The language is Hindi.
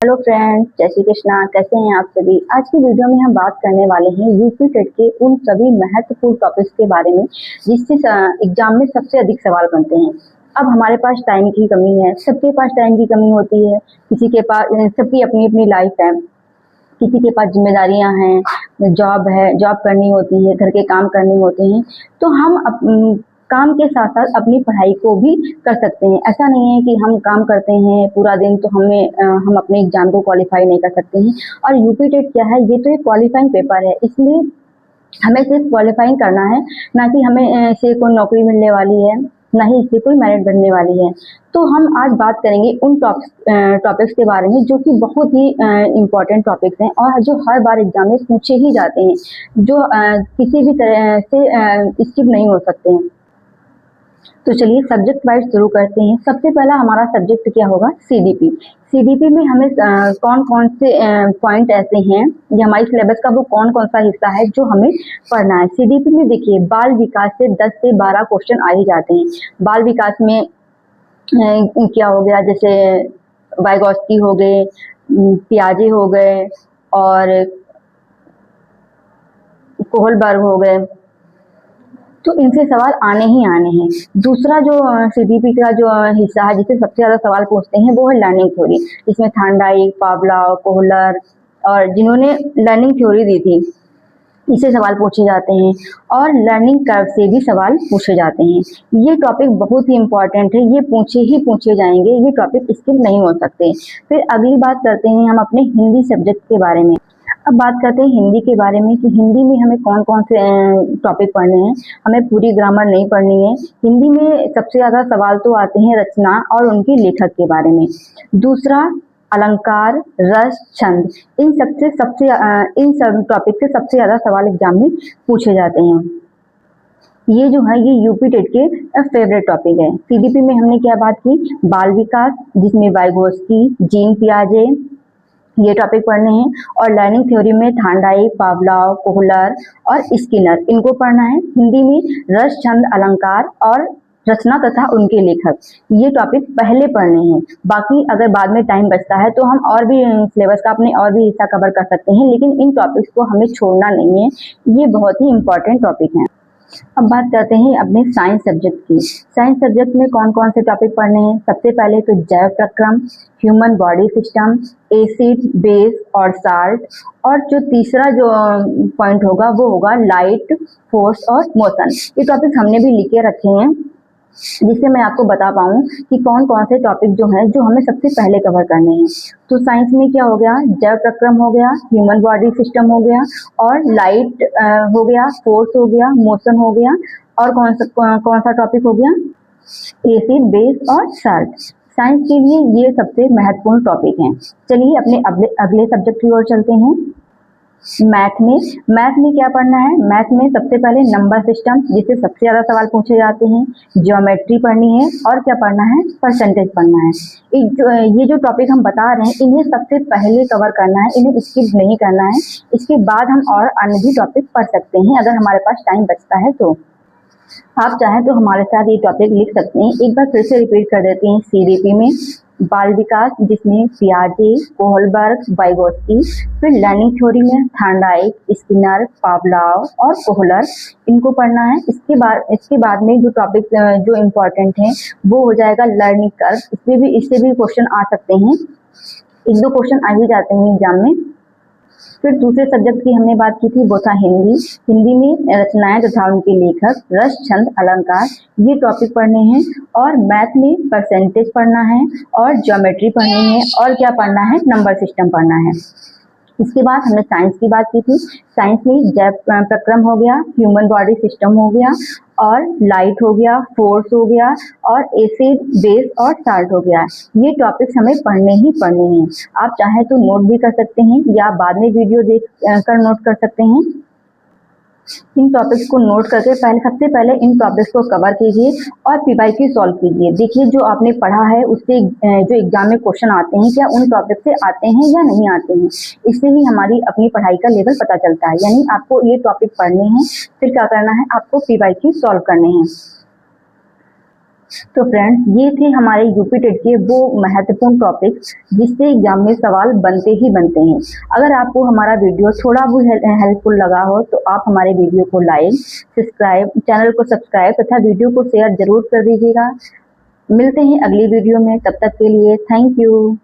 हेलो फ्रेंड्स, जय श्री कृष्णा। कैसे हैं आप सभी। आज की वीडियो में हम बात करने वाले हैं यूपी टेट के उन सभी महत्वपूर्ण टॉपिक्स के बारे में जिससे एग्जाम में सबसे अधिक सवाल बनते हैं। अब हमारे पास टाइम की कमी है, सबके पास टाइम की कमी होती है, किसी के पास सबकी अपनी अपनी लाइफ है, किसी के पास जिम्मेदारियां हैं, जॉब है, जॉब करनी होती है, घर के काम करने होते हैं। तो हम काम के साथ साथ अपनी पढ़ाई को भी कर सकते हैं। ऐसा नहीं है कि हम काम करते हैं पूरा दिन तो हम अपने एग्जाम को क्वालिफाई नहीं कर सकते हैं। और यूपी टेट क्या है, ये तो एक क्वालिफाइंग पेपर है, इसलिए हमें सिर्फ क्वालिफाइंग करना है, ना कि हमें इससे कोई नौकरी मिलने वाली है, ना ही इससे कोई मेरिट बनने वाली है। तो हम आज बात करेंगे उन टॉपिक्स के बारे में जो कि बहुत ही इम्पोर्टेंट टॉपिक्स हैं और जो हर बार एग्जाम में पूछे ही जाते हैं, जो किसी भी तरह से स्किप नहीं हो सकते हैं। तो चलिए सब्जेक्ट वाइज शुरू करते हैं। सबसे पहला हमारा सब्जेक्ट क्या होगा, सीडीपी। सीडीपी में हमें कौन कौन से पॉइंट ऐसे हैं, ये हमारी सिलेबस का वो कौन कौन सा हिस्सा है जो हमें पढ़ना है। सीडीपी में देखिए बाल विकास से 10 से 12 क्वेश्चन आ ही जाते हैं। बाल विकास में क्या हो गया, जैसे वाइगॉस्की हो गए, पियाजे हो गए और कोहलबर्ग हो गए, तो इनसे सवाल आने ही आने हैं। दूसरा जो सीडीपी का जो हिस्सा है जिससे सबसे ज्यादा सवाल पूछते हैं वो है लर्निंग थ्योरी, जिसमें थांडाई, पावलाव, कोहलर और जिन्होंने लर्निंग थ्योरी दी थी इससे सवाल पूछे जाते हैं। और लर्निंग कर्व से भी सवाल पूछे जाते हैं। ये टॉपिक बहुत ही इंपॉर्टेंट है, ये पूछे ही पूछे जाएंगे, ये टॉपिक स्किप नहीं हो सकते। फिर अगली बात करते हैं हम अपने हिंदी सब्जेक्ट के बारे में। अब बात करते हैं हिंदी के बारे में कि हिंदी में हमें कौन कौन से टॉपिक पढ़ने हैं। हमें पूरी ग्रामर नहीं पढ़नी है। हिंदी में सबसे ज्यादा सवाल तो आते हैं रचना और उनके लेखक के बारे में। दूसरा अलंकार, रस, छंद, इन सब टॉपिक से सबसे ज्यादा सवाल एग्जाम में पूछे जाते हैं। ये जो है ये यूपी टेट के फेवरेट टॉपिक है। सीडीपी में हमने क्या बात की, बाल विकास जिसमें वाइगोस्की, जीन पियाजे, ये टॉपिक पढ़ने हैं। और लर्निंग थ्योरी में थांडाई, पावलाव, कोहलर और स्किनर, इनको पढ़ना है। हिंदी में रस, छंद, अलंकार और रचना तथा उनके लेखक, ये टॉपिक पहले पढ़ने हैं। बाकी अगर बाद में टाइम बचता है तो हम और भी सिलेबस का अपने और भी हिस्सा कवर कर सकते हैं, लेकिन इन टॉपिक्स को हमें छोड़ना नहीं है, ये बहुत ही इंपॉर्टेंट टॉपिक हैं। अब बात करते हैं अपने साइंस सब्जेक्ट की। साइंस सब्जेक्ट में कौन कौन से टॉपिक पढ़ने हैं। सबसे पहले तो जैव प्रक्रम, human body system, acid, base और साल्ट, और जो तीसरा जो पॉइंट होगा वो होगा लाइट, फोर्स और मोशन। ये टॉपिक हमने भी लिखे रखे हैं जिससे मैं आपको बता पाऊँ कि कौन कौन से टॉपिक जो हैं जो हमें सबसे पहले कवर करने हैं। तो साइंस में क्या हो गया, जैव प्रक्रम हो गया, ह्यूमन बॉडी सिस्टम हो गया और लाइट हो गया, फोर्स हो गया, मोशन हो गया, और कौन सा टॉपिक हो गया, एसिड, बेस और साल्ट। साइंस के लिए ये सबसे महत्वपूर्ण टॉपिक हैं। चलिए अपने अगले सब्जेक्ट की ओर चलते हैं। मैथ में क्या पढ़ना है। मैथ में सबसे पहले नंबर सिस्टम जिससे सबसे ज्यादा सवाल पूछे जाते हैं, ज्योमेट्री पढ़नी है और क्या पढ़ना है, परसेंटेज पढ़ना है। ये जो टॉपिक हम बता रहे हैं इन्हें सबसे पहले कवर करना है, इन्हें स्किप नहीं करना है। इसके बाद हम और अन्य भी टॉपिक पढ़ सकते हैं अगर हमारे पास टाइम बचता है तो। आप चाहें तो हमारे साथ ये टॉपिक लिख सकते हैं। एक बार फिर से रिपीट कर देते हैं। सीडीपी में बाल विकास जिसमें पियाजे, कोहलबर्ग, वाइगोस्की, फिर लर्निंग थ्योरी में थांडाई, स्किनर, पावलाव और कोहलर, इनको पढ़ना है। इसके बाद में जो टॉपिक जो इम्पोर्टेंट है वो हो जाएगा लर्निंग कर्व। इससे भी क्वेश्चन आ सकते हैं, एक दो क्वेश्चन आ ही जाते हैं एग्जाम में। फिर दूसरे सब्जेक्ट की हमने बात की थी वो था हिंदी। हिंदी में रचनाएं तथा उनके लेखक, रस, छंद, अलंकार, ये टॉपिक पढ़ने हैं। और मैथ में परसेंटेज पढ़ना है और ज्योमेट्री पढ़नी है और क्या पढ़ना है, नंबर सिस्टम पढ़ना है। इसके बाद हमने साइंस की बात की थी। साइंस में जैव प्रक्रम हो गया, ह्यूमन बॉडी सिस्टम हो गया और लाइट हो गया, फोर्स हो गया और एसिड, बेस और साल्ट हो गया। ये टॉपिक्स हमें पढ़ने ही पढ़ने हैं। आप चाहे तो नोट भी कर सकते हैं या बाद में वीडियो देख कर नोट कर सकते हैं। इन टॉपिक्स को नोट करके सबसे पहले इन टॉपिक्स को कवर कीजिए और पीवाईक्यू सॉल्व कीजिए। देखिए जो आपने पढ़ा है उससे जो एग्जाम में क्वेश्चन आते हैं क्या उन टॉपिक से आते हैं या नहीं आते हैं। इससे ही हमारी अपनी पढ़ाई का लेवल पता चलता है। यानी आपको ये टॉपिक पढ़ने हैं, फिर क्या करना है, आपको पीवाईक्यू सॉल्व करने हैं। तो फ्रेंड्स, ये थे हमारे यूपी टेट के वो महत्वपूर्ण टॉपिक जिससे एग्जाम में सवाल बनते ही बनते हैं। अगर आपको हमारा वीडियो थोड़ा भी हेल्पफुल लगा हो तो आप हमारे वीडियो को लाइक, सब्सक्राइब, चैनल को सब्सक्राइब तथा वीडियो को शेयर जरूर कर दीजिएगा। मिलते हैं अगली वीडियो में, तब तक के लिए थैंक यू।